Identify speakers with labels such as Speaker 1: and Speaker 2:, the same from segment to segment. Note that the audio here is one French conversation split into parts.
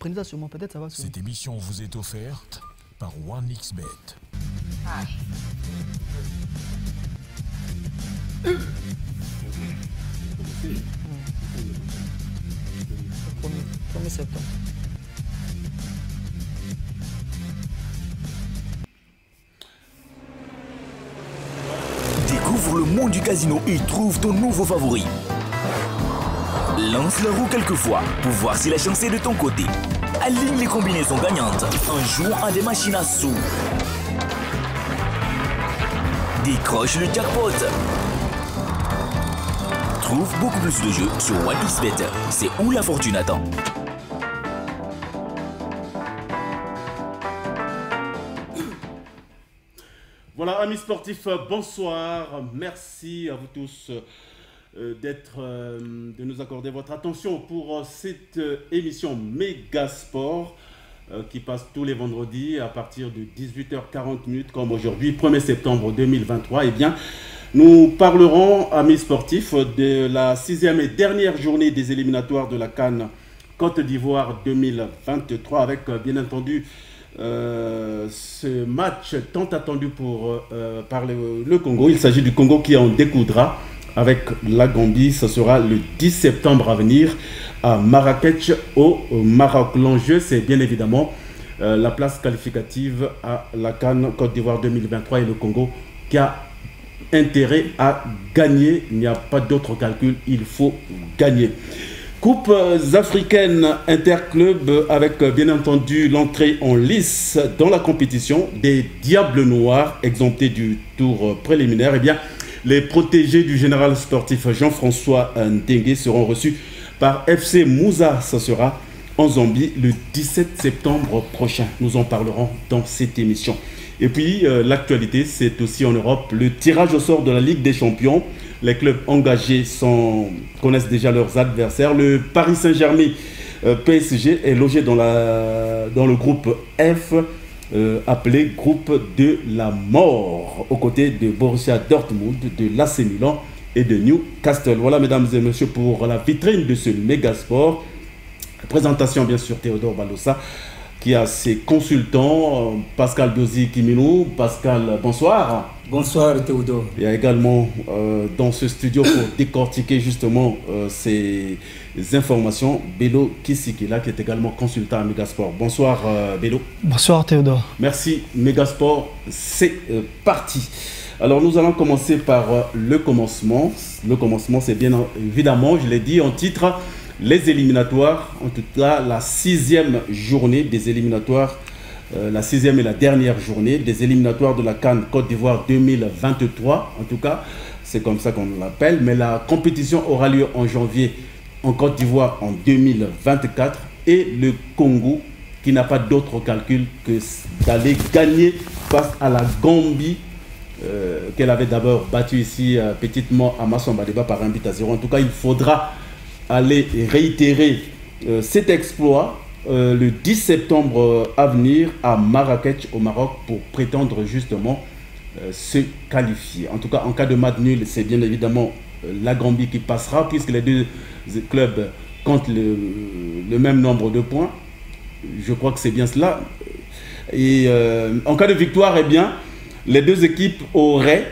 Speaker 1: prenez ça sur moi, peut-être ça va.
Speaker 2: Cette émission vous est offerte par OneXBet.
Speaker 1: Premier septembre.
Speaker 3: Découvre le monde du casino et trouve ton nouveau favori. Lance la roue quelques fois pour voir si la chance est de ton côté. Aligne les combinaisons gagnantes en jouant à des machines à sous. Décroche le jackpot. Trouve beaucoup plus de jeux sur OneXBet. C'est où la fortune attend.
Speaker 4: Voilà, amis sportifs, bonsoir. Merci à vous tous de nous accorder votre attention pour cette émission Mégasport qui passe tous les vendredis à partir de 18h40 comme aujourd'hui, 1er septembre 2023. Eh bien, nous parlerons, amis sportifs, de la 6e et dernière journée des éliminatoires de la CAN Côte d'Ivoire 2023 avec, bien entendu, ce match tant attendu par le Congo. Il s'agit du Congo qui en découdra avec la Gambie. Ce sera le 10 septembre à venir à Marrakech au Maroc. L'enjeu, c'est bien évidemment la place qualificative à la CAN Côte d'Ivoire 2023 et le Congo qui a intérêt à gagner. Il n'y a pas d'autre calcul, il faut gagner. Coupes africaines interclubs avec bien entendu l'entrée en lice dans la compétition des Diables Noirs exemptés du tour préliminaire. Eh bien, les protégés du général sportif Jean-François Ndengue seront reçus par FC Moussa. Ça sera en Zambie le 17 septembre prochain. Nous en parlerons dans cette émission. Et puis, l'actualité, c'est aussi en Europe le tirage au sort de la Ligue des Champions. Les clubs engagés connaissent déjà leurs adversaires. Le Paris Saint-Germain PSG est logé dans le groupe F, appelé groupe de la mort, aux côtés de Borussia Dortmund, de l'AC Milan et de Newcastle. Voilà, mesdames et messieurs, pour la vitrine de ce mégasport. Présentation, bien sûr, Théodore Balossa, qui a ses consultants, Pascal Dozi-Kiminou. Pascal, bonsoir.
Speaker 5: Bonsoir Théodore.
Speaker 4: Il y a également dans ce studio pour décortiquer justement ces informations, Bello Kisikila qui est également consultant à Mégasport. Bonsoir Bello.
Speaker 1: Bonsoir Théodore.
Speaker 4: Merci Mégasport, c'est parti. Alors nous allons commencer par le commencement. Le commencement, c'est bien évidemment, je l'ai dit en titre, les éliminatoires, en tout cas la 6e journée des éliminatoires. La 6e et la dernière journée des éliminatoires de la CAN Côte d'Ivoire 2023. En tout cas, c'est comme ça qu'on l'appelle. Mais la compétition aura lieu en janvier en Côte d'Ivoire en 2024. Et le Congo, qui n'a pas d'autre calcul que d'aller gagner face à la Gambie, qu'elle avait d'abord battue ici petitement à Massamba-Débat par 1-0. En tout cas, il faudra aller réitérer cet exploit le 10 septembre à venir à Marrakech au Maroc pour prétendre justement se qualifier. En tout cas, en cas de match nul, c'est bien évidemment la Gambie qui passera puisque les deux clubs comptent le même nombre de points. Je crois que c'est bien cela. Et en cas de victoire, eh bien, les deux équipes auraient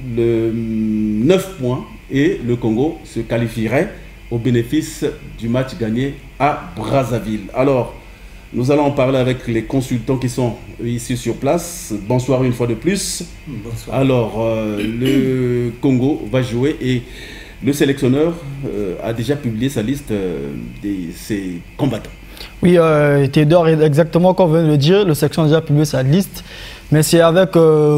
Speaker 4: 9 points et le Congo se qualifierait au bénéfice du match gagné à Brazzaville. Alors, nous allons en parler avec les consultants qui sont ici sur place. Bonsoir une fois de plus.
Speaker 5: Bonsoir.
Speaker 4: Alors, le Congo va jouer et le sélectionneur a déjà publié sa liste de ses combattants.
Speaker 1: Oui, Théodore, exactement comme vous venez de le dire, le sélectionneur a déjà publié sa liste. Mais c'est avec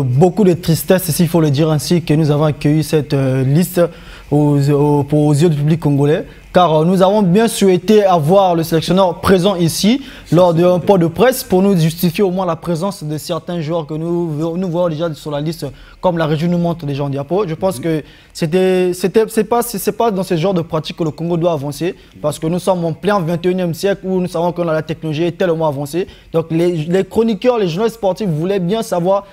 Speaker 1: beaucoup de tristesse, s'il faut le dire ainsi, que nous avons accueilli cette liste aux yeux du public congolais. Car nous avons bien souhaité avoir le sélectionneur présent ici lors d'un point de presse pour nous justifier au moins la présence de certains joueurs que nous voyons déjà sur la liste, comme la régie nous montre déjà en diapo. Je pense que c'est pas dans ce genre de pratique que le Congo doit avancer, parce que nous sommes en plein 21e siècle où nous savons que la technologie est tellement avancée. Donc les chroniqueurs, les journalistes sportifs voulaient bien savoir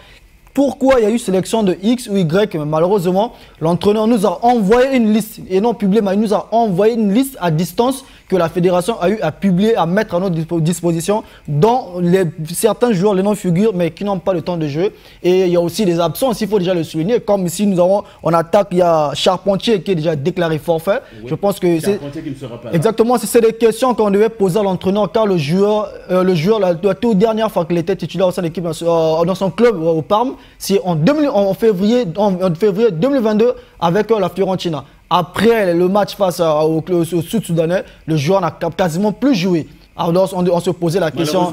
Speaker 1: pourquoi il y a eu sélection de X ou Y. Mais malheureusement, l'entraîneur nous a envoyé une liste, et non publié, mais il nous a envoyé une liste à distance que la fédération a eu à publier, à mettre à notre disposition, dont certains joueurs, les non-figures, mais qui n'ont pas le temps de jeu. Et il y a aussi des absences, il faut déjà le souligner, comme ici on attaque, il y a Charpentier qui est déjà déclaré forfait. Oui, je pense que c'est
Speaker 4: qui ne sera pas là.
Speaker 1: Exactement, c'est des questions qu'on devait poser à l'entraîneur, car le joueur la toute dernière fois qu'il était titulaire au sein de l'équipe dans son club au Parme, c'est en février 2022 avec la Fiorentina. Après le match face au Sud-Soudanais, le joueur n'a quasiment plus joué. Alors on se posait la question,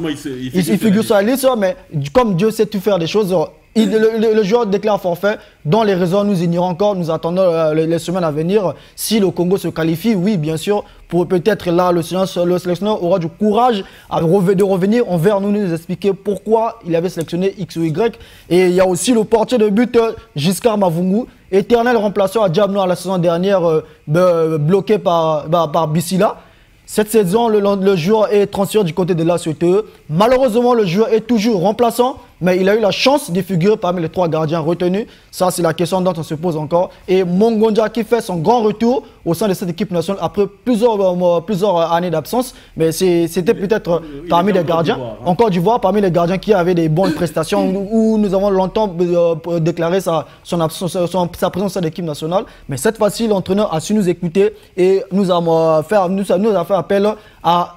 Speaker 1: il figure sur la liste, mais comme Dieu sait tout faire des choses, le joueur déclare forfait. Dans les raisons, nous ignorons encore, nous attendons les semaines à venir. Si le Congo se qualifie, oui, bien sûr, pour peut-être là, le sélectionneur aura du courage de revenir envers nous expliquer pourquoi il avait sélectionné X ou Y. Et il y a aussi le portier de but, Giscard Mavungu, éternel remplaçant à Diablo la saison dernière, bloqué par Bissila. Cette saison, le joueur est transféré du côté de la CTE. Malheureusement, le joueur est toujours remplaçant, mais il a eu la chance de figurer parmi les 3 gardiens retenus. Ça, c'est la question dont on se pose encore. Et Mongonja qui fait son grand retour au sein de cette équipe nationale après plusieurs années d'absence. Mais c'était peut-être parmi les gardiens, en Côte d'Ivoire, parmi les gardiens qui avaient des bonnes prestations, où nous avons longtemps déclaré sa présence à l'équipe nationale. Mais cette fois-ci, l'entraîneur a su nous écouter et nous a fait appel à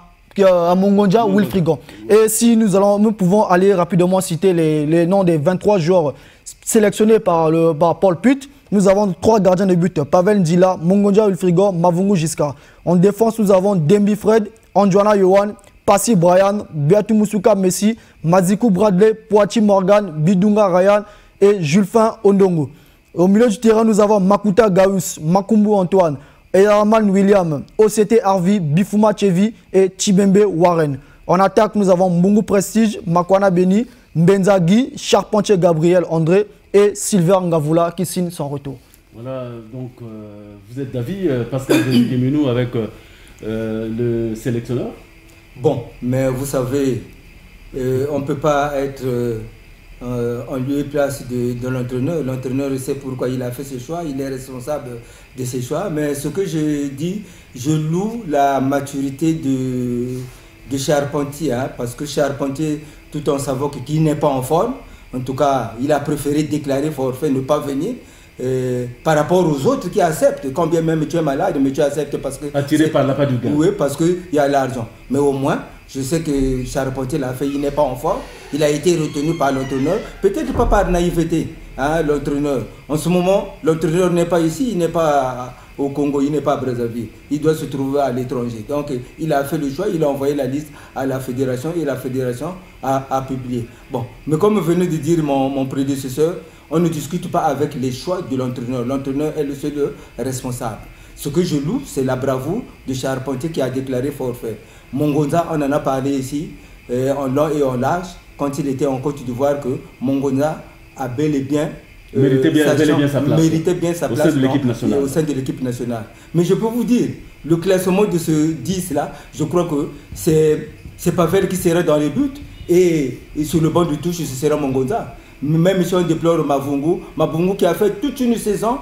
Speaker 1: Mongonja ou Wilfrigon. Et si nous pouvons aller rapidement citer les noms des 23 joueurs sélectionnés par Paul Putt. Nous avons 3 gardiens de but, Pavel Ndila, Mongonja Wilfrigon, Mavungu Giscard. En défense, nous avons Dembi Fred, Anjoana Yohan, Passy Brian, Beatou Moussouka Messi, Mazikou Bradley, Poati Morgan, Bidunga Ryan et Julfin Ondongo. Au milieu du terrain, nous avons Makuta Gaus, Makumbu Antoine, Eyarman William, OCT Harvey, Bifuma Chevi et Chibembe Warren. En attaque, nous avons Mbungu Prestige, Makwana Beni, Mbenzagi, Charpentier Gabriel André et Silver Ngavula qui signe son retour.
Speaker 4: Voilà, donc vous êtes d'avis, Pascal Demenou, avec le sélectionneur?
Speaker 5: Bon, mais vous savez, on ne peut pas être en lieu et place de l'entraîneur. L'entraîneur sait pourquoi il a fait ses choix, il est responsable de ses choix. Mais ce que je dis, je loue la maturité de Charpentier, hein, parce que Charpentier, tout en savant qu'il n'est pas en forme, en tout cas, il a préféré déclarer forfait, ne pas venir. Par rapport aux autres qui acceptent, quand bien même tu es malade, mais tu acceptes parce que...
Speaker 4: Attiré par la part du gars.
Speaker 5: Oui, parce qu'il y a l'argent. Mais au moins, je sais que Charpentier l'a fait, il n'est pas en forme. Il a été retenu par l'entraîneur, peut-être pas par naïveté, hein, l'entraîneur. En ce moment, l'entraîneur n'est pas ici, il n'est pas au Congo, il n'est pas à Brazzaville. Il doit se trouver à l'étranger. Donc, il a fait le choix, il a envoyé la liste à la fédération et la fédération a publié. Bon, mais comme venait de dire mon prédécesseur, on ne discute pas avec les choix de l'entraîneur. L'entraîneur est le seul responsable. Ce que je loue, c'est la bravoure de Charpentier qui a déclaré forfait. Mongonza, on en a parlé ici, en long et en large, quand il était en Côte d'Ivoire, que Mongonza a bel et bien
Speaker 4: méritait bien sa place
Speaker 5: au sein de l'équipe nationale. Mais je peux vous dire, le classement de ce 10-là, je crois que c'est Pavel qui sera dans les buts et sur le banc de touche, ce sera Mongonza. Même si on déplore Mavungu qui a fait toute une saison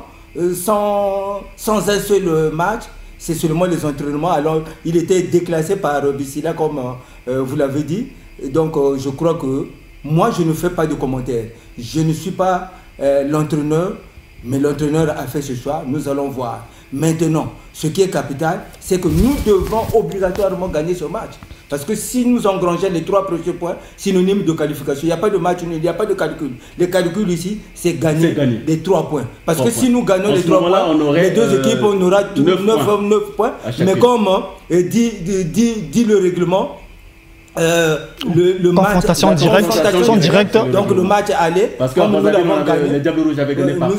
Speaker 5: sans un seul match, c'est seulement les entraînements. Alors, il était déclassé par Bissila, comme vous l'avez dit. Donc, je crois que moi, je ne fais pas de commentaires. Je ne suis pas l'entraîneur, mais l'entraîneur a fait ce choix. Nous allons voir. Maintenant, ce qui est capital, c'est que nous devons obligatoirement gagner ce match. Parce que si nous engrangeons les 3 premiers points, synonyme de qualification, il n'y a pas de match nul, il n'y a pas de calcul. Le calcul ici, c'est gagner les 3 points. Parce que si nous gagnons les 3 points, les 2 équipes, on aura 9 points. Mais comme dit le règlement, le match
Speaker 1: confrontation directe.
Speaker 5: Donc le match allait,
Speaker 4: parce que nous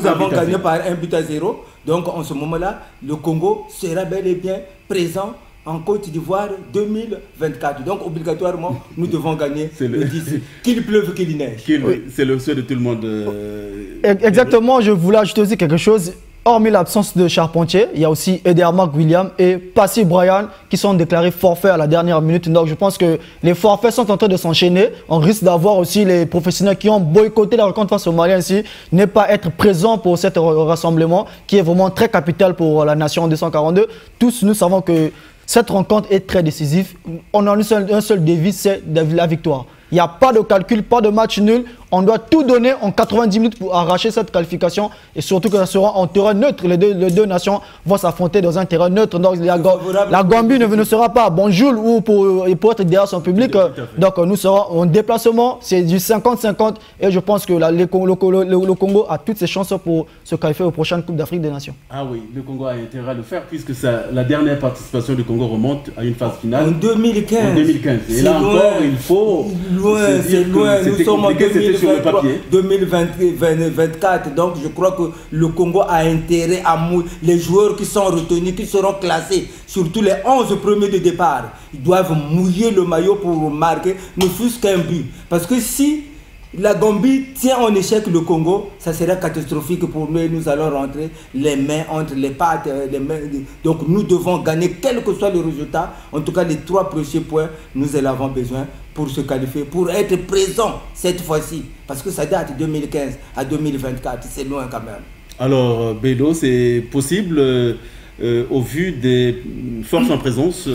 Speaker 4: avons gagné
Speaker 5: par 1-0. Donc en ce moment-là, le Congo sera bel et bien présent en Côte d'Ivoire 2024. Donc obligatoirement, nous devons gagner le 10. Qu'il pleuve, qu'il neige.
Speaker 4: C'est le souhait de tout le monde.
Speaker 1: Exactement, je voulais ajouter aussi quelque chose. hormis l'absence de Charpentier, il y a aussi Edermark William et Passy Brian qui sont déclarés forfaits à la dernière minute. Donc je pense que les forfaits sont en train de s'enchaîner. On risque d'avoir aussi les professionnels qui ont boycotté la rencontre face aux Maliens ici, ne pas être présents pour cet rassemblement qui est vraiment très capital pour la nation en 242. Tous nous savons que cette rencontre est très décisive. On a un seul défi, c'est la victoire. Il n'y a pas de calcul, pas de match nul. On doit tout donner en 90 minutes pour arracher cette qualification. Et surtout que ça sera en terrain neutre. Les deux nations vont s'affronter dans un terrain neutre. Donc la Gambie ne sera pas à Banjul ou pour être derrière son public. Donc nous serons en déplacement. C'est du 50-50. Et je pense que le Congo a toutes ses chances pour se qualifier aux prochaines Coupes d'Afrique des Nations.
Speaker 4: Ah oui, le Congo a intérêt à le faire puisque la dernière participation du Congo remonte à une phase finale.
Speaker 5: En 2015.
Speaker 4: En 2015. Et là encore, il faut...
Speaker 5: C'est loin. Nous sommes en
Speaker 4: 2024.
Speaker 5: Donc je crois que le Congo a intérêt à les joueurs qui sont retenus, qui seront classés, surtout les 11 premiers de départ, ils doivent mouiller le maillot pour marquer ne fût-ce qu'un but. Parce que si la Gambie tient en échec le Congo, ça sera catastrophique pour nous et nous allons rentrer les mains entre les pattes. Donc nous devons gagner quel que soit le résultat. En tout cas, les 3 prochains points, nous en avons besoin pour se qualifier, pour être présent cette fois-ci. Parce que ça date de 2015 à 2024, c'est loin quand même.
Speaker 4: Alors, Bélo, c'est possible au vu des forces en présence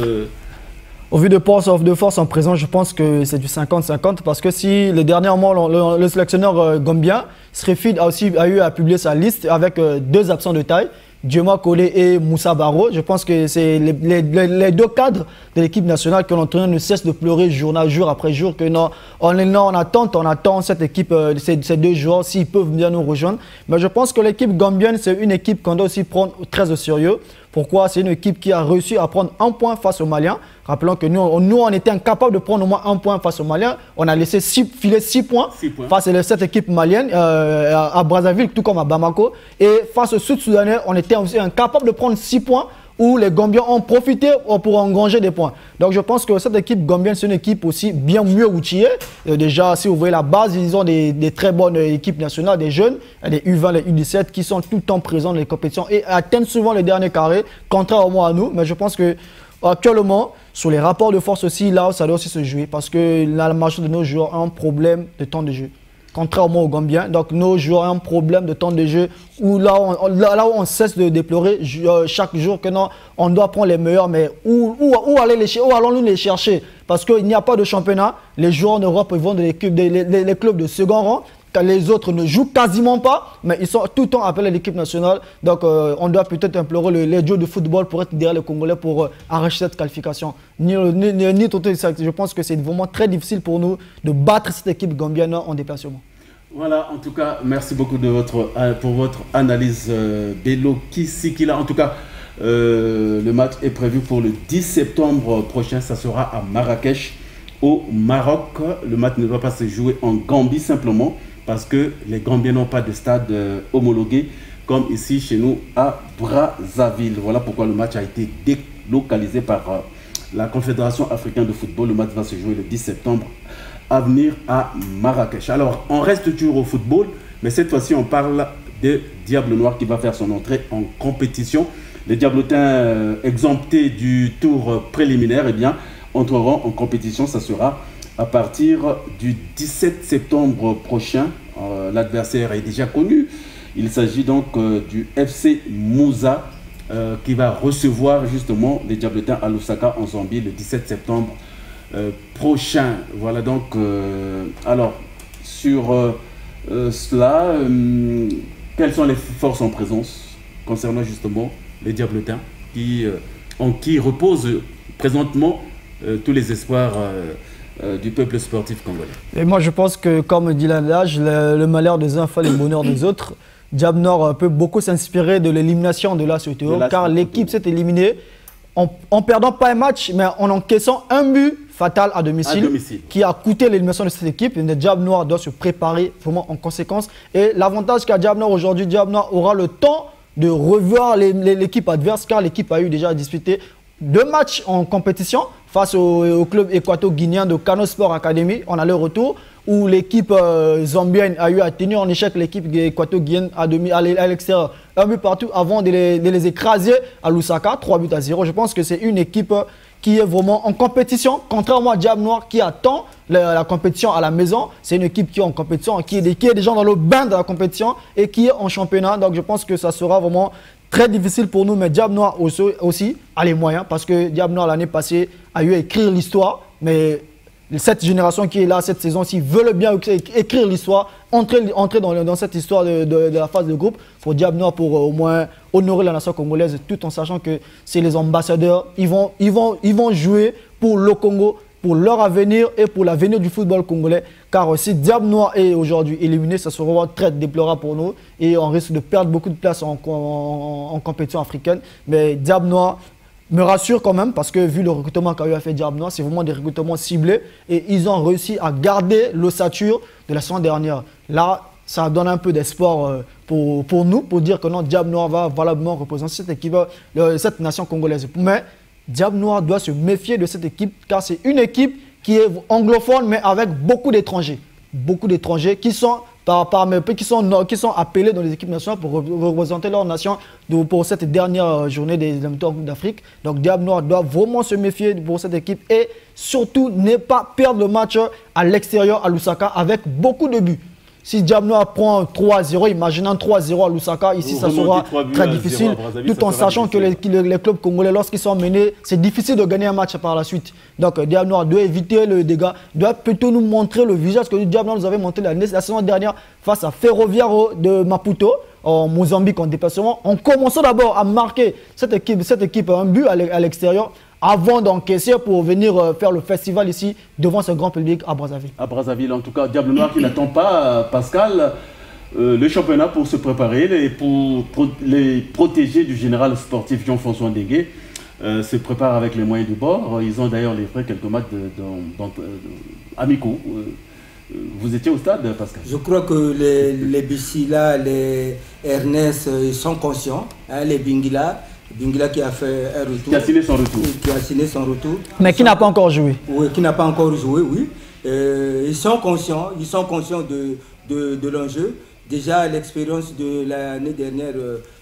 Speaker 1: Au vu de force en présence, je pense que c'est du 50-50 parce que si les derniers mois, le sélectionneur gambien, Srefid a eu à publier sa liste avec 2 absents de taille, Dioma Kole et Moussa Baro. Je pense que c'est les 2 cadres de l'équipe nationale que l'entraîneur ne cesse de pleurer jour après jour, que on attend cette équipe, ces 2 joueurs, s'ils peuvent bien nous rejoindre. Mais je pense que l'équipe gambienne, c'est une équipe qu'on doit aussi prendre très au sérieux. Pourquoi? C'est une équipe qui a réussi à prendre 1 point face aux Maliens. Rappelons que nous, on était incapable de prendre au moins 1 point face aux Maliens. On a laissé filer 6 points face à cette équipe malienne à Brazzaville, tout comme à Bamako. Et face au Sud-Soudanais, on était aussi incapable de prendre 6 points où les Gambiens ont profité pour engranger des points. Donc je pense que cette équipe gambienne, c'est une équipe aussi bien mieux outillée. Déjà, si vous voyez la base, ils ont des très bonnes équipes nationales, des jeunes, les U20, les U17 qui sont tout le temps présents dans les compétitions et atteignent souvent les derniers carrés, contrairement à nous. Mais je pense que actuellement, sur les rapports de force aussi, là, ça doit aussi se jouer parce que la majorité de nos joueurs ont un problème de temps de jeu. Contrairement aux Gambiens. Donc nos joueurs ont un problème de temps de jeu où là où on cesse de déplorer chaque jour que non, on doit prendre les meilleurs, mais où allons-nous les chercher? Parce qu'il n'y a pas de championnat. Les joueurs en Europe ils vont dans les clubs de second rang. Les autres ne jouent quasiment pas, mais ils sont tout le temps appelés à l'équipe nationale. Donc on doit peut-être implorer les dieux de football pour être derrière les Congolais pour arracher cette qualification. Je pense que c'est vraiment très difficile pour nous de battre cette équipe gambienne en déplacement.
Speaker 4: Voilà, en tout cas, merci beaucoup pour votre analyse, Bélo Kisikila. En tout cas, le match est prévu pour le 10 septembre prochain. Ça sera à Marrakech, au Maroc. Le match ne doit pas se jouer en Gambie simplement parce que les Gambiens n'ont pas de stade homologué comme ici chez nous à Brazzaville. Voilà pourquoi le match a été délocalisé par la Confédération africaine de football. Le match va se jouer le 10 septembre à venir à Marrakech. Alors, on reste toujours au football, mais cette fois-ci, on parle de Diable Noir qui va faire son entrée en compétition. Les Diablotins exemptés du tour préliminaire, eh bien, entreront en compétition. Ça sera à partir du 17 septembre prochain. L'adversaire est déjà connu. Il s'agit donc du FC Mouza qui va recevoir justement les Diablotins à Lusaka en Zambie le 17 septembre prochain. Voilà donc, alors, sur cela, quelles sont les forces en présence concernant justement les Diablotins en qui reposent présentement tous les espoirs du peuple sportif congolais?
Speaker 1: Et moi je pense que, comme dit l'adage, le malheur des uns fait le bonheur des autres. Diable Nord peut beaucoup s'inspirer de l'élimination de la CETO, car l'équipe s'est éliminée en perdant pas un match, mais en encaissant un but fatal à domicile, qui a coûté l'élimination de cette équipe. Le Diable Noir doit se préparer vraiment en conséquence. Et l'avantage qu'a Diable Noir aujourd'hui, Diable Noir aura le temps de revoir l'équipe adverse, car l'équipe a eu déjà disputé 2 matchs en compétition face au club équato-guinéen de Kano Sport Academy. On a le retour où l'équipe zambienne a eu à tenir en échec l'équipe équatorienne à l'extérieur. Un but partout avant de les écraser à Lusaka, 3-0. Je pense que c'est une équipe qui est vraiment en compétition, contrairement à Diable Noir qui attend la compétition à la maison. C'est une équipe qui est en compétition, qui est déjà dans le bain de la compétition et qui est en championnat. Donc je pense que ça sera vraiment très difficile pour nous, mais Diable Noir aussi a les moyens, parce que Diable Noir l'année passée a eu à écrire l'histoire, mais cette génération qui est là cette saison-ci veut bien écrire l'histoire, entrer dans cette histoire de la phase de groupe pour Diable Noir, pour au moins honorer la nation congolaise, tout en sachant que c'est les ambassadeurs. Ils vont jouer pour le Congo, pour leur avenir et pour l'avenir du football congolais. Car si Diable Noir est aujourd'hui éliminé, ça sera très déplorable pour nous et on risque de perdre beaucoup de place en compétition africaine. Mais Diable Noir me rassure quand même, parce que vu le recrutement qu'a eu à faire Diable Noir, c'est vraiment des recrutements ciblés et ils ont réussi à garder l'ossature de la saison dernière. Là, ça donne un peu d'espoir pour nous, pour dire que non, Diable Noir va valablement représenter cette équipe, cette nation congolaise. Mais Diable Noir doit se méfier de cette équipe, car c'est une équipe qui est anglophone, mais avec beaucoup d'étrangers. Beaucoup d'étrangers qui sont appelés dans les équipes nationales pour représenter leur nation pour cette dernière journée des éliminatoires d'Afrique. Donc Diable Noir doit vraiment se méfier pour cette équipe et surtout ne pas perdre le match à l'extérieur à Lusaka avec beaucoup de buts. Si Diable Noir prend 3-0, imaginons 3-0 à Lusaka, ici ça sera très difficile, tout en sachant que les clubs congolais, lorsqu'ils sont menés, c'est difficile de gagner un match par la suite. Donc Diable Noir doit éviter le dégât, doit plutôt nous montrer le visage que Diable Noir nous avait montré la saison dernière face à Ferroviario de Maputo, en Mozambique en déplacement, en commençant d'abord à marquer cette équipe un but à l'extérieur, avant d'encaisser pour venir faire le festival ici devant ce grand public à Brazzaville.
Speaker 4: À Brazzaville, en tout cas, Diable Noir qui n'attend pas, Pascal, le championnat pour se préparer et pour les protéger du général sportif Jean-François Ndégué. Se prépare avec les moyens du bord. Ils ont d'ailleurs livré quelques matchs amicaux. Vous étiez au stade, Pascal?
Speaker 5: Je crois que les Bissila, les Ernest, ils sont conscients, hein, les Bingila qui a fait un retour.
Speaker 4: Qui a signé son retour.
Speaker 5: Qui a signé son retour.
Speaker 1: Mais qui n'a pas encore joué.
Speaker 5: Oui, qui n'a pas encore joué, oui. Ils sont conscients de l'enjeu. Déjà, l'expérience de l'année dernière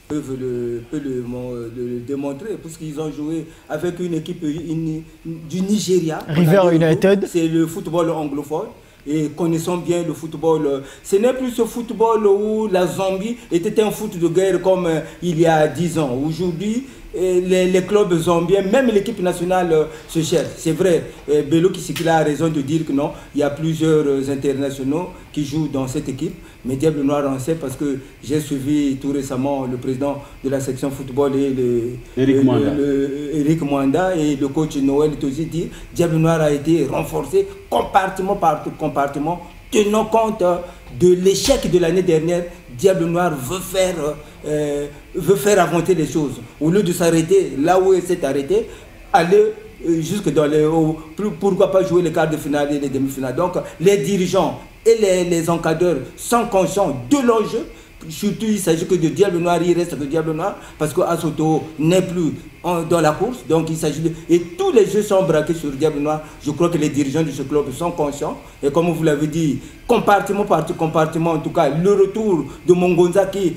Speaker 5: peut le démontrer, puisqu'ils ont joué avec une équipe du Nigeria.
Speaker 1: River United.
Speaker 5: C'est le football anglophone. Et connaissons bien le football. Ce n'est plus ce football où la Zambie était un foot de guerre comme il y a 10 ans. Aujourd'hui, les clubs zambiens, même l'équipe nationale se cherche. C'est vrai, Bello Kisikila a raison de dire que non, il y a plusieurs internationaux qui jouent dans cette équipe. Mais Diable Noir en sait, parce que j'ai suivi tout récemment le président de la section football et Eric Mwanda et le coach Noël Tozi dit Diable Noir a été renforcé compartiment par compartiment, tenant compte de l'échec de l'année dernière. Diable Noir veut faire avancer les choses. Au lieu de s'arrêter là où il s'est arrêté, aller jusque dans pourquoi pas jouer les quarts de finale et les demi-finales. Donc les dirigeants et les encadreurs sont conscients de l'enjeu. Surtout, il s'agit que de Diable Noir, il reste que Diable Noir, parce que Asoto n'est plus dans la course. Donc il s'agit et tous les jeux sont braqués sur Diable Noir. Je crois que les dirigeants de ce club sont conscients. Et comme vous l'avez dit, compartiment par compartiment, en tout cas, le retour de Mongonza qui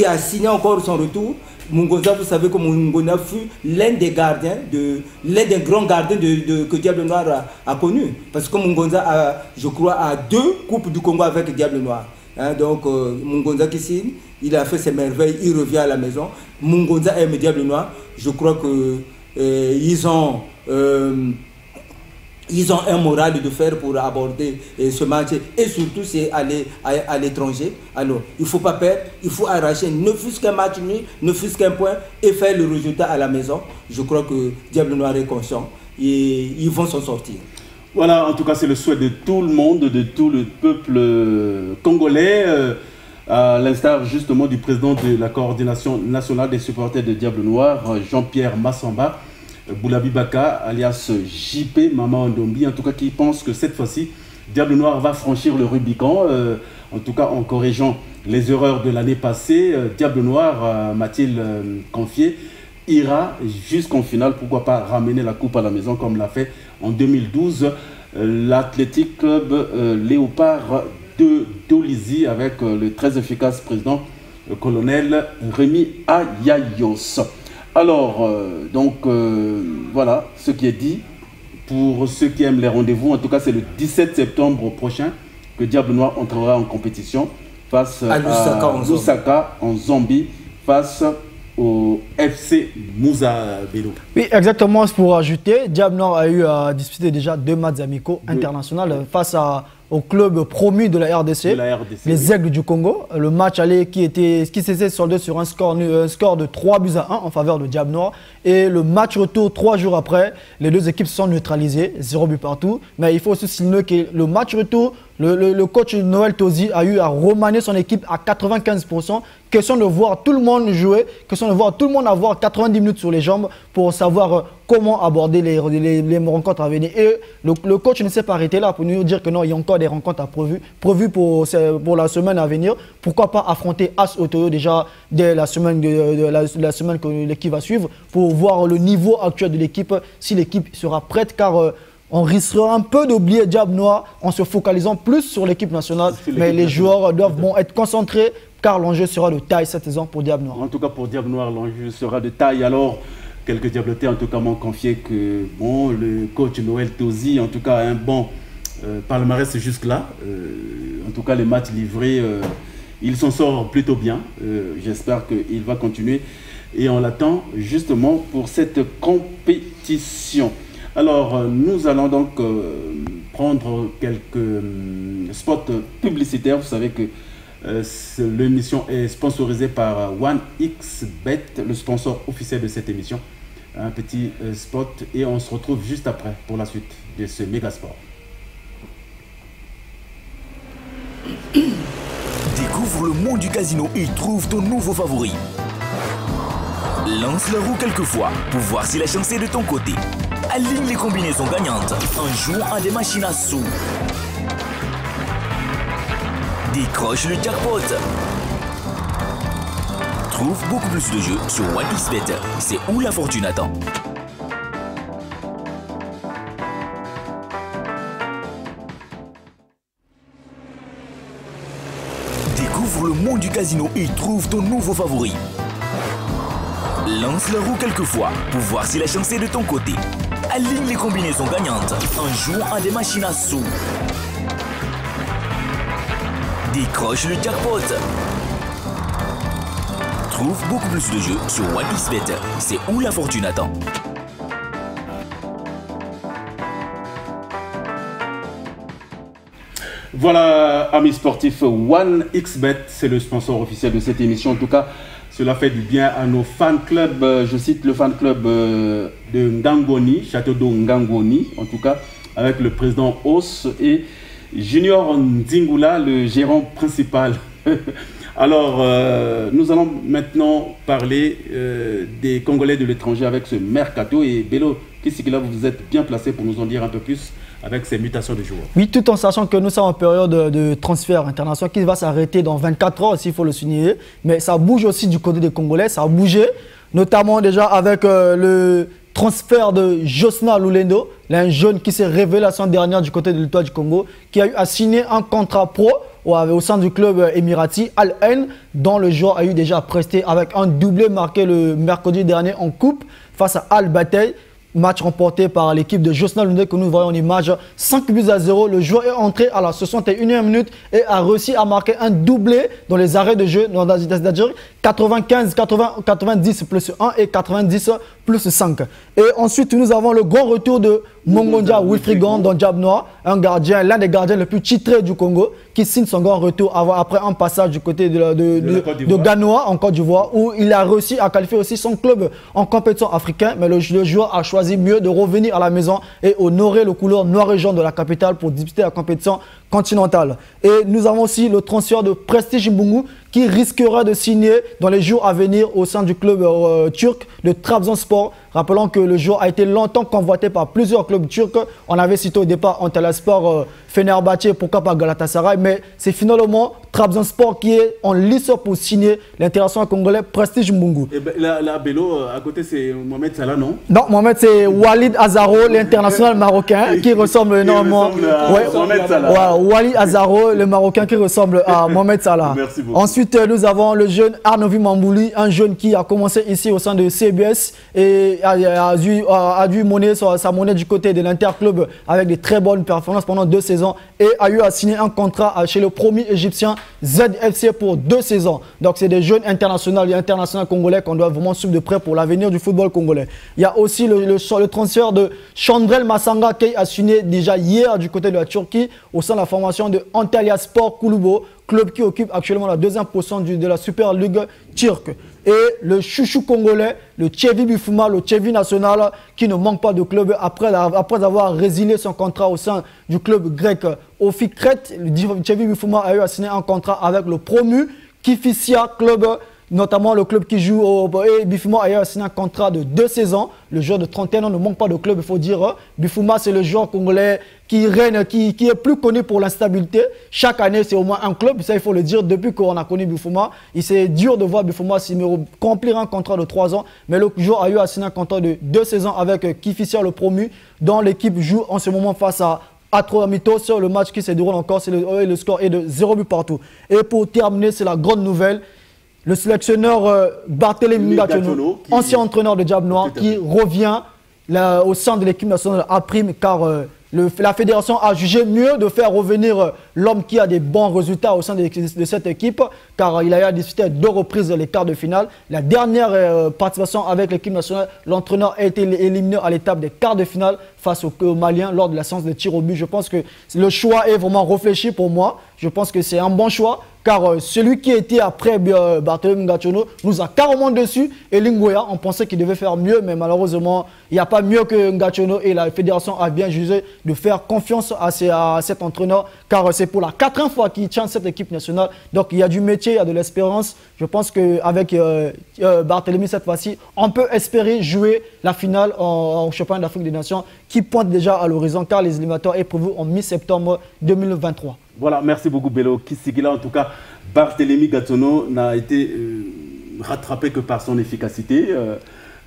Speaker 5: a signé encore son retour. Mongonza, vous savez que Mongonza fut l'un des grands gardiens que Diable Noir a connu. Parce que Mongonza, je crois, a 2 Coupes du Congo avec Diable Noir. Hein, donc, Mongonza qui signe, il a fait ses merveilles, il revient à la maison. Mongonza aime Diable Noir. Je crois qu'ils ont un moral de fer pour aborder ce match. Et surtout, c'est aller à l'étranger. Alors, il ne faut pas perdre, il faut arracher ne fût-ce qu'un match nul, ne fût-ce qu'un point, et faire le résultat à la maison. Je crois que Diable Noir est conscient et ils vont s'en sortir.
Speaker 4: Voilà, en tout cas, c'est le souhait de tout le monde, de tout le peuple congolais, à l'instar justement du président de la coordination nationale des supporters de Diable Noir, Jean-Pierre Massamba, Boulabi Baka, alias JP, Maman Ndombi, en tout cas, qui pense que cette fois-ci, Diable Noir va franchir le Rubicon, en tout cas en corrigeant les erreurs de l'année passée. Diable Noir, m'a-t-il confié, ira jusqu'en finale, pourquoi pas ramener la coupe à la maison comme l'a fait en 2012 l'athlétique club Léopard de Dolisie avec le très efficace président, le colonel Rémi Ayayos. Alors, voilà ce qui est dit. Pour ceux qui aiment les rendez-vous, en tout cas, c'est le 17 septembre prochain que Diable Noir entrera en compétition face à Lusaka en Zambie, face au FC Moussa Bello.
Speaker 1: Oui, exactement. Pour ajouter, Diable Noir a eu à disputer déjà 2 matchs amicaux internationaux face au club promu de la RDC, les Aigles du Congo. Le match aller qui s'est soldé sur un score de 3-1 en faveur de Diable Noir. Et le match retour, 3 jours après, les 2 équipes se sont neutralisées, 0 but partout. Mais il faut aussi signaler que le match retour, le coach Noël Tosi a eu à remanier son équipe à 95%. Question de voir tout le monde jouer, question de voir tout le monde avoir 90 minutes sur les jambes pour savoir comment aborder les rencontres à venir. Et le coach ne s'est pas arrêté là pour nous dire que non, il y a encore des rencontres prévues pour la semaine à venir. Pourquoi pas affronter As Otoyo déjà dès la semaine que l'équipe va suivre pour voir le niveau actuel de l'équipe, si l'équipe sera prête, car on risquera un peu d'oublier Diable Noir en se focalisant plus sur l'équipe nationale. Mais les joueurs doivent être concentrés car l'enjeu sera de taille cette saison pour Diable Noir.
Speaker 4: En tout cas, pour Diable Noir, l'enjeu sera de taille. Alors, quelques diabletés en tout cas m'ont confié que le coach Noël Tosi, en tout cas, a un bon palmarès jusque-là. En tout cas, les matchs livrés, il s'en sort plutôt bien. J'espère qu'il va continuer. Et on l'attend justement pour cette compétition. Alors, nous allons donc prendre quelques spots publicitaires. Vous savez que l'émission est sponsorisée par OneXBet, le sponsor officiel de cette émission. Un petit spot et on se retrouve juste après pour la suite de ce méga sport.
Speaker 3: Découvre le monde du casino et trouve ton nouveau favori. Lance la roue quelques fois pour voir si la chance est de ton côté. Aligne les combinaisons gagnantes en jouant à des machines à sous. Décroche le jackpot. Trouve beaucoup plus de jeux sur OneXBet. C'est où la fortune attend. Découvre le monde du casino et trouve ton nouveau favori. Lance la roue quelques fois pour voir si la chance est de ton côté. Aligne les combinaisons gagnantes en jouant à des machines à sous. Décroche le jackpot. Trouve beaucoup plus de jeux sur OneXBet. C'est où la fortune attend.
Speaker 4: Voilà, amis sportifs, OneXBet, c'est le sponsor officiel de cette émission. En tout cas, cela fait du bien à nos fan clubs. Je cite le fan club de Ngangoni, Château d'eau Ngangoni, en tout cas, avec le président Os et Junior Nzingula, le gérant principal. Alors, nous allons maintenant parler des Congolais de l'étranger avec ce mercato. Et Bello Kisikila, vous êtes bien placé pour nous en dire un peu plus avec ces mutations de joueurs.
Speaker 1: Oui, tout en sachant que nous sommes en période de transfert international qui va s'arrêter dans 24 heures, s'il faut le souligner. Mais ça bouge aussi du côté des Congolais, ça a bougé, notamment déjà avec le transfert de Josna Lulendo, un jeune qui s'est révélé la semaine dernière du côté de l'Étoile du Congo, qui a eu à signer un contrat pro au sein du club émirati Al Ain, dont le joueur a eu déjà presté avec un doublé marqué le mercredi dernier en coupe face à Al Bataille. Match remporté par l'équipe de Josna Lundé que nous voyons en image, 5-0. Le joueur est entré à la 61e minute et a réussi à marquer un doublé dans les arrêts de jeu, c'est-à-dire 90 plus 1 et 90 plus 5. Et ensuite, nous avons le grand retour de Mongondia Wilfrigon dans Diable Noir, l'un des gardiens les plus titrés du Congo, qui signe son grand retour après un passage du côté de Ganoa en Côte d'Ivoire, où il a réussi à qualifier aussi son club en compétition africaine, mais le joueur a choisi mieux de revenir à la maison et honorer le couleur noir et jaune de la capitale pour disputer la compétition continentale. Et nous avons aussi le transfert de Prestige Mbungu qui risquera de signer dans les jours à venir au sein du club turc de Trabzonspor Rappelons que le joueur a été longtemps convoité par plusieurs clubs turcs. On avait cité au départ Antalyaspor, Fenerbahçe, pourquoi pas Galatasaray, mais c'est finalement Trabzonspor qui est en lice pour signer l'international congolais Prestige Mbungu.
Speaker 4: Et ben, là, Bello, à côté, c'est Mohamed Salah, non?
Speaker 1: Non, Mohamed, c'est Walid Azaro, l'international marocain, qui ressemble énormément
Speaker 4: à Mohamed Salah.
Speaker 1: Walid Azaro, le marocain qui ressemble à Mohamed Salah.
Speaker 4: Merci beaucoup.
Speaker 1: Ensuite, nous avons le jeune Arnovi Mambouli, un jeune qui a commencé ici au sein de CBS et a dû monnaie sa monnaie du côté de l'Interclub avec des très bonnes performances pendant 2 saisons et a eu à signer un contrat chez le premier égyptien ZFC pour 2 saisons. Donc, c'est des jeunes internationaux et internationaux congolais qu'on doit vraiment suivre de près pour l'avenir du football congolais. Il y a aussi le transfert de Chandrel Massanga qui a signé déjà hier du côté de la Turquie au sein de la formation de Antalyaspor Kulübü, club qui occupe actuellement la 2e position de la Super League turque. Et le chouchou congolais, le Tchevi Bifuma, le Tchevi national, qui ne manque pas de club après avoir résilié son contrat au sein du club grec Ofik Crète. Le Tchevi Bifuma a eu à signer un contrat avec le promu Kifisia Club, notamment le club qui joue au Bifuma a eu à signer un contrat de 2 saisons. Le joueur de 31 ans ne manque pas de club, il faut dire. Bifuma, c'est le joueur congolais qui règne, qui est plus connu pour l'instabilité. Chaque année, c'est au moins un club. Ça, il faut le dire. Depuis qu'on a connu Bifuma, c'est dur de voir Bifuma remplir un contrat de 3 ans. Mais le joueur a eu à signer un contrat de 2 saisons avec Kifisia, le promu, dont l'équipe joue en ce moment face à Atromitos. Sur le match qui se déroule encore, le score est de 0 but partout. Et pour terminer, c'est la grande nouvelle. Le sélectionneur Barthélémy Gatiano, ancien entraîneur de Diable Noir, qui revient au sein de l'équipe nationale A prime, car la fédération a jugé mieux de faire revenir l'homme qui a des bons résultats au sein de cette équipe, car il a disputé à 2 reprises les quarts de finale. La dernière participation avec l'équipe nationale, l'entraîneur a été éliminé à l'étape des quarts de finale face aux Maliens lors de la séance de tir au but. Je pense que le choix est vraiment réfléchi pour moi. Je pense que c'est un bon choix, car celui qui était après Barthélémy Gatiano nous a carrément dessus. Et Lingouya, on pensait qu'il devait faire mieux, mais malheureusement, il n'y a pas mieux que Gatiano. Et la fédération a bien jugé de faire confiance à cet entraîneur, car c'est pour la 4e fois qu'il tient cette équipe nationale. Donc il y a du métier, il y a de l'espérance. Je pense qu'avec Barthélémy cette fois-ci, on peut espérer jouer la finale au championnat d'Afrique des Nations qui pointe déjà à l'horizon, car les éliminatoires est prévu en mi-septembre 2023.
Speaker 4: Voilà, merci beaucoup Bello Kisigila. En tout cas, Barthélémy Gatiano n'a été rattrapé que par son efficacité.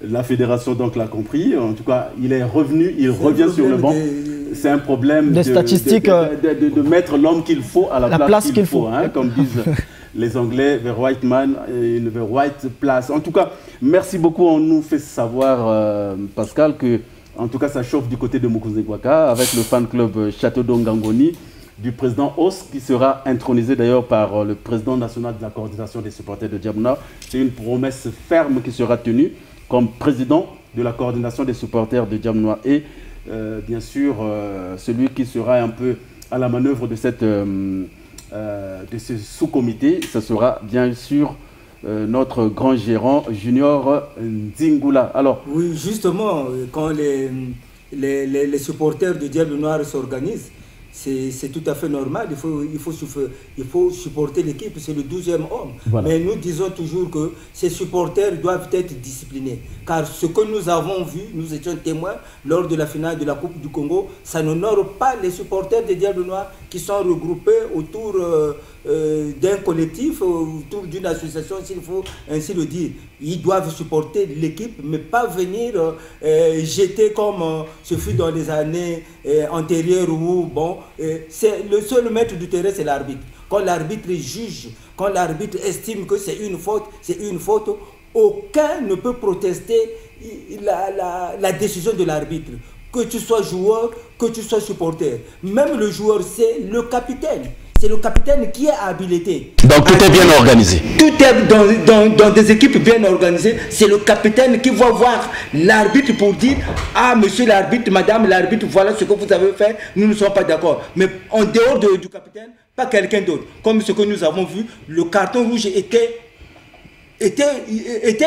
Speaker 4: La fédération donc l'a compris. En tout cas, il est revenu, il revient sur le banc. C'est un problème de mettre l'homme qu'il faut à la place qu'il faut. Hein, comme disent les Anglais, the right man, the right place. En tout cas, merci beaucoup. On nous fait savoir, Pascal, que en tout cas, ça chauffe du côté de Mukuzegwaka avec le fan club Château d'Ongangoni du président Os, qui sera intronisé d'ailleurs par le président national de la coordination des supporters de Diable Noir. C'est une promesse ferme qui sera tenue comme président de la coordination des supporters de Diable Noir. Et bien sûr, celui qui sera un peu à la manœuvre de ce sous-comité, ce sera bien sûr notre grand gérant Junior Nzingula. Alors,
Speaker 5: oui, justement, quand les supporters de Diable Noir s'organisent, c'est tout à fait normal, il faut supporter l'équipe, c'est le 12e homme. Voilà. Mais nous disons toujours que ces supporters doivent être disciplinés. Car ce que nous avons vu, nous étions témoins lors de la finale de la Coupe du Congo, ça n'honore pas les supporters des Diables Noirs qui sont regroupés autour d'un collectif, autour d'une association, s'il faut ainsi le dire. Ils doivent supporter l'équipe, mais pas venir jeter comme ce fut dans les années antérieures où, bon, c'est le seul maître du terrain, c'est l'arbitre. Quand l'arbitre juge, quand l'arbitre estime que c'est une faute, aucun ne peut protester la décision de l'arbitre. Que tu sois joueur, que tu sois supporter. Même le joueur, c'est le capitaine. C'est le capitaine qui est habilité.
Speaker 6: Donc tout est bien organisé.
Speaker 5: Tout est dans des équipes bien organisées. C'est le capitaine qui va voir l'arbitre pour dire « Ah, monsieur l'arbitre, madame l'arbitre, voilà ce que vous avez fait, nous ne sommes pas d'accord. » Mais en dehors du capitaine, pas quelqu'un d'autre. Comme ce que nous avons vu, le carton rouge était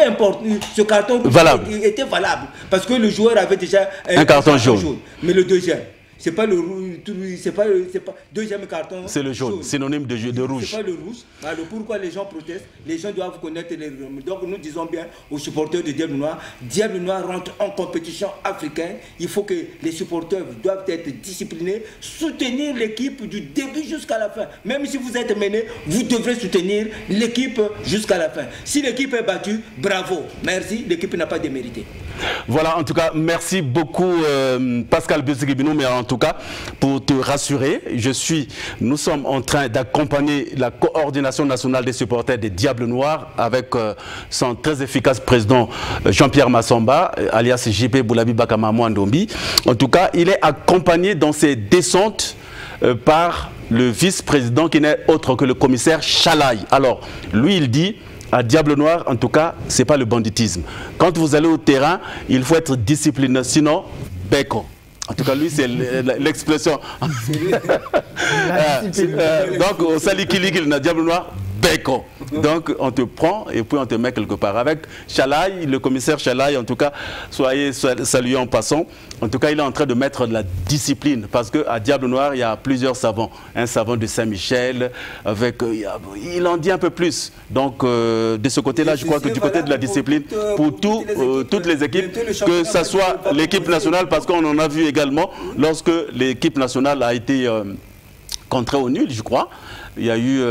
Speaker 5: important. Ce carton rouge était valable. Parce que le joueur avait déjà
Speaker 6: un carton jaune.
Speaker 5: Mais le deuxième, C'est pas le rouge, c'est pas deuxième carton.
Speaker 6: C'est le jaune, synonyme de rouge.
Speaker 5: C'est pas le rouge. Alors pourquoi les gens protestent? Les gens doivent connaître les règles. Donc nous disons bien aux supporters de Diable Noir rentre en compétition africaine. Il faut que les supporters doivent être disciplinés, soutenir l'équipe du début jusqu'à la fin. Même si vous êtes mené, vous devrez soutenir l'équipe jusqu'à la fin. Si l'équipe est battue, bravo, merci, l'équipe n'a pas démérité.
Speaker 6: Voilà, en tout cas, merci beaucoup Pascal Buzigibino, mais en tout cas, pour te rassurer, nous sommes en train d'accompagner la coordination nationale des supporters des Diables Noirs avec son très efficace président Jean-Pierre Massamba, alias JP Boulabi Bakamamou Ndombi. En tout cas, il est accompagné dans ses descentes par le vice-président qui n'est autre que le commissaire Chalaï. Alors, lui, il dit... À Diable Noir, en tout cas, ce n'est pas le banditisme. Quand vous allez au terrain, il faut être discipliné, sinon, béco. En tout cas, lui, c'est l'expression. Donc, au Salikili, il a Diable Noir, béco. Donc, on te prend et puis on te met quelque part. Avec Chalaï, le commissaire Chalaï, en tout cas, soyez salués en passant. En tout cas, il est en train de mettre de la discipline parce qu'à Diable Noir, il y a plusieurs savants. Un savant de Saint-Michel, avec, il en dit un peu plus. Donc, de ce côté-là, je crois que du côté de la discipline, pour toutes les équipes, que ce soit l'équipe nationale, parce qu'on en a vu également, lorsque l'équipe nationale a été contrée au nul, je crois, il y a eu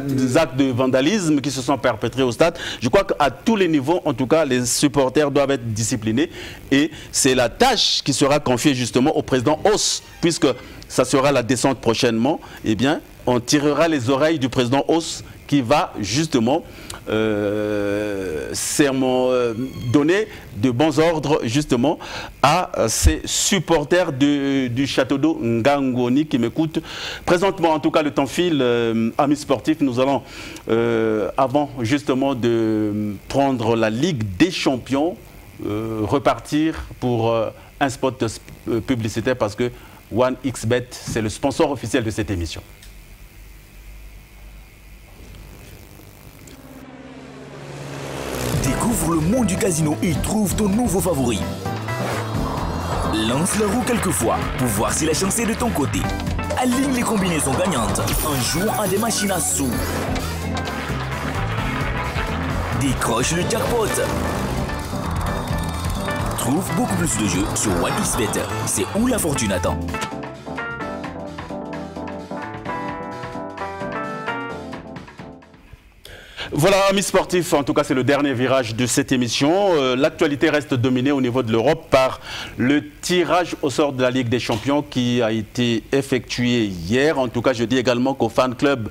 Speaker 6: des actes de vandalisme qui se sont perpétrés au stade. Je crois qu'à tous les niveaux, en tout cas, les supporters doivent être disciplinés. Et c'est la tâche qui sera confiée justement au président Os, puisque ça sera la descente prochainement. Eh bien, on tirera les oreilles du président Os qui va justement donner de bons ordres justement à ces supporters du château d'eau Ngangoni qui m'écoutent. Présentement, en tout cas, le temps file, amis sportifs, nous allons, avant justement de prendre la Ligue des Champions, repartir pour un spot publicitaire parce que OneXBet, c'est le sponsor officiel de cette émission.
Speaker 3: Découvre le monde du casino et trouve ton nouveau favori. Lance la roue quelques fois pour voir si la chance est de ton côté. Aligne les combinaisons gagnantes en jouant à des machines à sous. Décroche le jackpot. Trouve beaucoup plus de jeux sur OneXBet. C'est où la fortune attend.
Speaker 6: Voilà, amis sportifs, en tout cas c'est le dernier virage de cette émission. L'actualité reste dominée au niveau de l'Europe par le tirage au sort de la Ligue des Champions qui a été effectué hier. En tout cas, je dis également qu'au fan club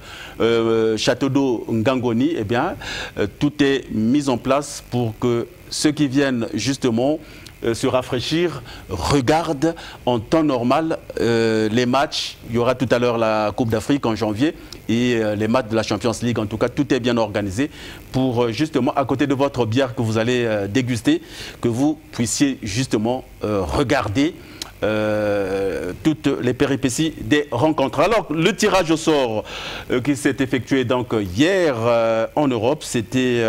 Speaker 6: Château d'eau Ngangoni, eh bien, tout est mis en place pour que ceux qui viennent justement se rafraîchir, regarde en temps normal les matchs. Il y aura tout à l'heure la Coupe d'Afrique en janvier et les matchs de la Champions League. En tout cas, tout est bien organisé pour justement, à côté de votre bière que vous allez déguster, que vous puissiez justement regarder toutes les péripéties des rencontres. Alors, le tirage au sort qui s'est effectué donc hier en Europe, c'était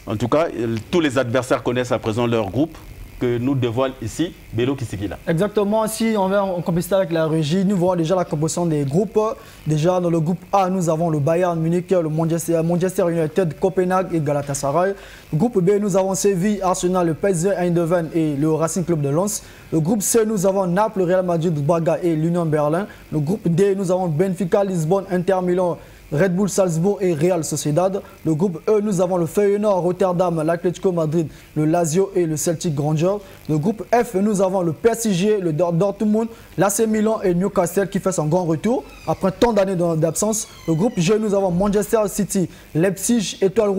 Speaker 6: en tout cas, tous les adversaires connaissent à présent leur groupe que nous dévoile ici Bello Kisigila. Exactement, si on va en compétition avec la régie, nous voyons déjà la composition des groupes. Déjà dans le groupe A, nous avons le Bayern Munich, le Manchester United, Copenhague et Galatasaray. Le groupe B, nous avons Séville, Arsenal, le PSV Eindhoven et le Racing Club de Lens. Le groupe C, nous avons Naples, Real Madrid, Braga et l'Union Berlin. Le groupe D, nous avons Benfica, Lisbonne, Inter Milan, Red Bull Salzbourg et Real Sociedad. Le groupe E, nous avons le Feyenoord, Rotterdam, l'Atlético Madrid, le Lazio et le Celtic Grandeur. Le groupe F, nous avons le PSG, le Dortmund, l'AC Milan et Newcastle qui fait son grand retour après tant d'années d'absence. Le groupe G, nous avons Manchester City, Leipzig, Étoile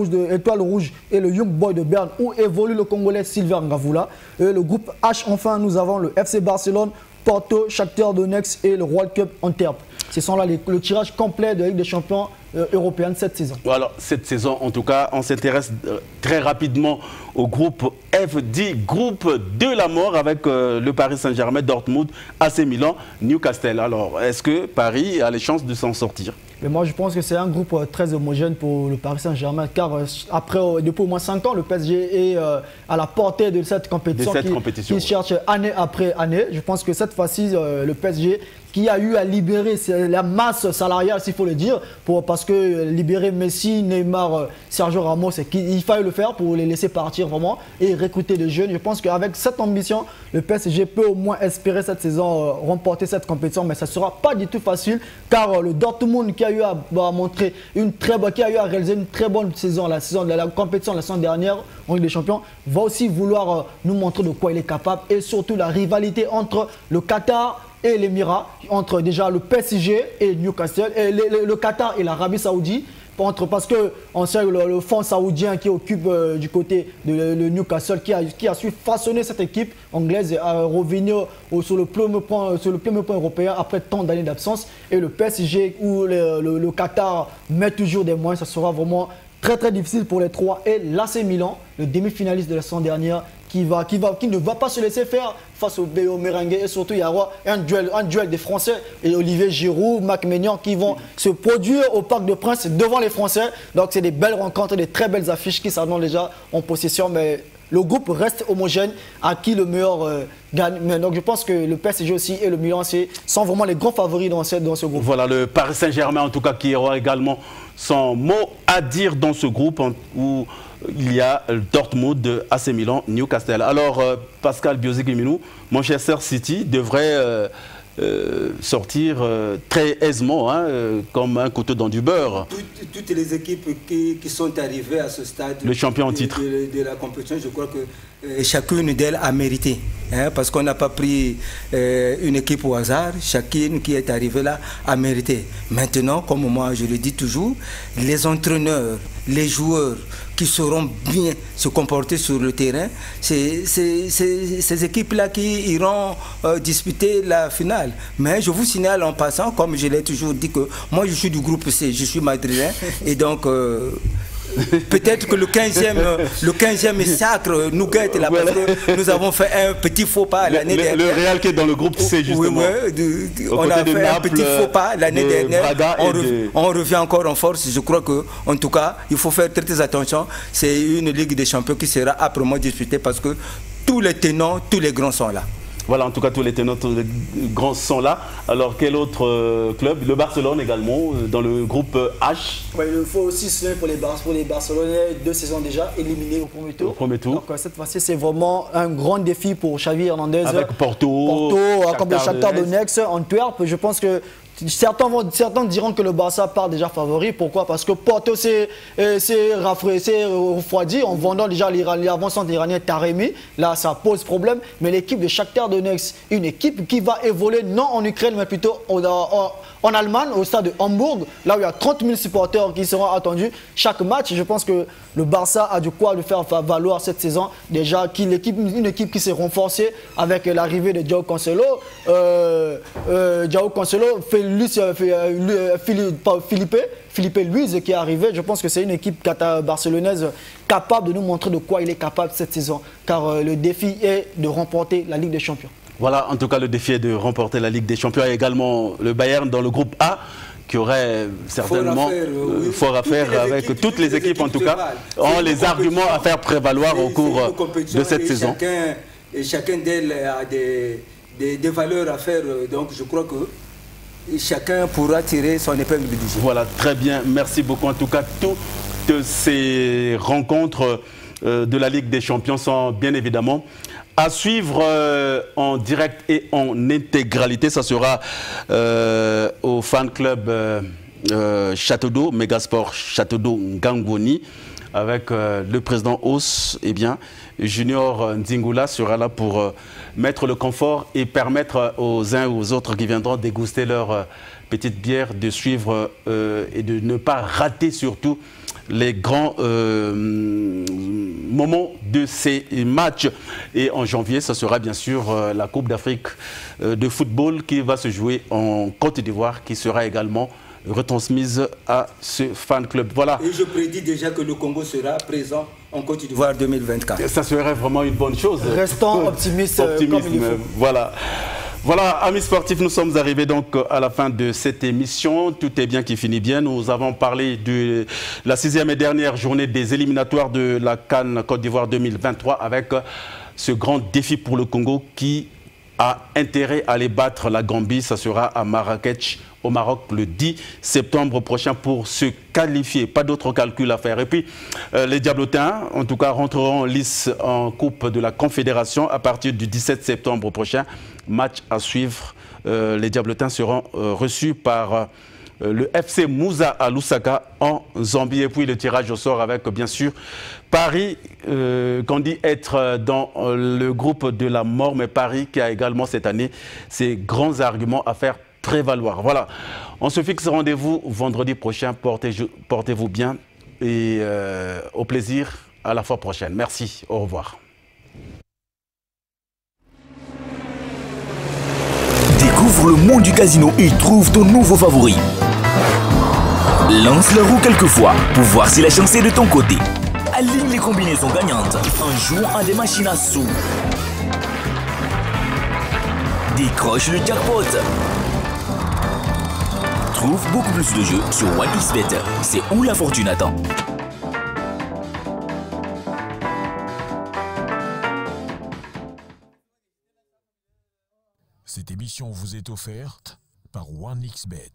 Speaker 6: Rouge et le Young Boys de Berne où évolue le Congolais Sylvain Ngavoula. Et le groupe H, enfin, nous avons le FC Barcelone, Porto, Shakhtar Donetsk et le World Cup Antwerp. Ce sont là le tirage complet de la Ligue des Champions européenne cette saison. Alors, cette saison, en tout cas, on s'intéresse très rapidement au groupe F, dit groupe de la mort avec le Paris Saint-Germain, Dortmund, AC Milan, Newcastle. Alors, est-ce que Paris a les chances de s'en sortir?
Speaker 1: Mais moi, je pense que c'est un groupe très homogène pour le Paris Saint-Germain, car depuis au moins 5 ans, le PSG est à la portée de cette compétition, qui cherche année après année. Je pense que cette fois-ci, le PSG qui a eu à libérer la masse salariale, s'il faut le dire, parce que libérer Messi, Neymar, Sergio Ramos, il fallait le faire pour les laisser partir vraiment et recruter des jeunes. Je pense qu'avec cette ambition, le PSG peut au moins espérer cette saison remporter cette compétition, mais ça ne sera pas du tout facile, car le Dortmund qui a eu à montrer qui a eu à réaliser une très bonne saison, la compétition la saison dernière en Ligue des Champions, va aussi vouloir nous montrer de quoi il est capable, et surtout la rivalité entre le Qatar et l'Émirat, entre déjà le PSG et Newcastle, et le Qatar et l'Arabie Saoudite, parce qu'on sait le fonds saoudien qui occupe du côté de Newcastle, qui a su façonner cette équipe anglaise à revenir sur le premier point européen après tant d'années d'absence, et le PSG où le Qatar met toujours des moyens, ça sera vraiment très très difficile pour les trois, et l'AC Milan, le demi-finaliste de la saison dernière, qui ne va pas se laisser faire face au Merengue, et surtout il y aura un duel des Français et Olivier Giroud, Marc Maignan qui vont se produire au Parc des Princes devant les Français. Donc c'est des belles rencontres, des très belles affiches qui s'annoncent déjà en possession, mais le groupe reste homogène, à qui le meilleur gagne. Mais donc je pense que le PSG aussi et le Milan sont vraiment les grands favoris dans ce groupe. Voilà, le Paris Saint-Germain en tout cas qui aura également son mot à dire dans ce groupe où il y a Dortmund, AC Milan, Newcastle. Alors Pascal Biozig-Liminou, Manchester City devrait sortir très aisément, comme un couteau dans du beurre.
Speaker 5: Toutes les équipes qui sont arrivées à ce stade
Speaker 6: le champion en titre
Speaker 5: de la compétition, je crois que chacune d'elles a mérité, parce qu'on n'a pas pris une équipe au hasard. Chacune qui est arrivée là a mérité. Maintenant, comme moi je le dis toujours, les entraîneurs, les joueurs qui sauront bien se comporter sur le terrain, c'est ces équipes-là qui iront disputer la finale. Mais je vous signale en passant, comme je l'ai toujours dit, que moi je suis du groupe C, je suis madrilène, et donc peut-être que le 15e sacre nous guette là, parce que nous avons fait un petit faux pas l'année dernière.
Speaker 6: Le Real qui est dans le groupe C, justement.
Speaker 5: Oui, on a fait un petit faux pas l'année dernière. On revient encore en force. Je crois que, en tout cas, il faut faire très attention. C'est une Ligue des Champions qui sera âprement disputée, parce que tous les tenants, tous les grands sont là.
Speaker 6: Voilà, en tout cas, tous les tenants, tous les grands sont là. Alors, quel autre club? Le Barcelone également, dans le groupe H. Oui, il faut aussi se pour les Barcelonais, 2 saisons déjà éliminés au premier tour. Donc, cette fois-ci, c'est vraiment un grand défi pour Xavi Hernandez. Avec Porto, comme le Shakhtar Donetsk, Antwerp. Je pense que certains diront que le Barça part déjà favori. Pourquoi? Parce que Porto s'est refroidi en vendant déjà l'avant-centre iranien Taremi. Là, ça pose problème. Mais l'équipe de Shakhtar Donetsk, une équipe qui va évoluer non en Ukraine, mais plutôt en Allemagne, au stade de Hambourg, là où il y a 30 000 supporters qui seront attendus chaque match. Je pense que le Barça a de quoi le faire valoir cette saison. Déjà, une équipe qui s'est renforcée avec l'arrivée de João Cancelo. Felipe Luis qui est arrivé. Je pense que c'est une équipe barcelonaise capable de nous montrer de quoi il est capable cette saison, car le défi est de remporter la Ligue des Champions. Voilà, en tout cas le défi est de remporter la Ligue des Champions. Il y a également le Bayern dans le groupe A qui aurait certainement fort à faire avec toutes les équipes en tout cas, ont les arguments à faire prévaloir au cours de cette saison.
Speaker 5: Chacun d'elles a des valeurs à faire, donc je crois que chacun pourra tirer son épingle du jeu. Voilà, très bien. Merci beaucoup. En tout cas, toutes ces rencontres de la Ligue des Champions sont bien évidemment à suivre en direct et en intégralité. Ça sera au fan club Château d'Eau, Megasport Château d'Eau Ngangoni, avec le président Os, Junior Nzingula sera là pour mettre le confort et permettre aux uns ou aux autres qui viendront déguster leur petite bière de suivre et de ne pas rater surtout les grands moments de ces matchs. Et en janvier, ce sera bien sûr la Coupe d'Afrique de football qui va se jouer en Côte d'Ivoire, qui sera également retransmise à ce fan club. Voilà. Et je prédis déjà que le Congo sera présent en Côte d'Ivoire 2024. Ça serait vraiment une bonne chose. Restons optimistes. Comme il faut. Voilà.
Speaker 6: Voilà, amis sportifs, nous sommes arrivés donc à la fin de cette émission. Tout est bien qui finit bien. Nous avons parlé de la 6e et dernière journée des éliminatoires de la CAN Côte d'Ivoire 2023 avec ce grand défi pour le Congo qui a intérêt à aller battre la Gambie. Ça sera à Marrakech, au Maroc, le 10 septembre prochain pour se qualifier. Pas d'autres calculs à faire. Et puis, les Diablotins, en tout cas, rentreront en lice en Coupe de la Confédération à partir du 17 septembre prochain. Match à suivre. Les Diablotins seront reçus par le FC Moussa à Lusaka en Zambie. Et puis le tirage au sort avec bien sûr Paris, qu'on dit être dans le groupe de la mort, mais Paris qui a également cette année ses grands arguments à faire prévaloir. Voilà, on se fixe rendez-vous vendredi prochain. Portez-vous bien et au plaisir à la fois prochaine. Merci, au revoir.
Speaker 3: Découvre le monde du casino et trouve ton nouveau favori. Lance la roue quelques fois pour voir si la chance est de ton côté. Aligne les combinaisons gagnantes en jouant à des machines à sous. Décroche le jackpot. Trouve beaucoup plus de jeux sur OneXBet. C'est où la fortune attend.
Speaker 2: Cette émission vous est offerte par OneXBet.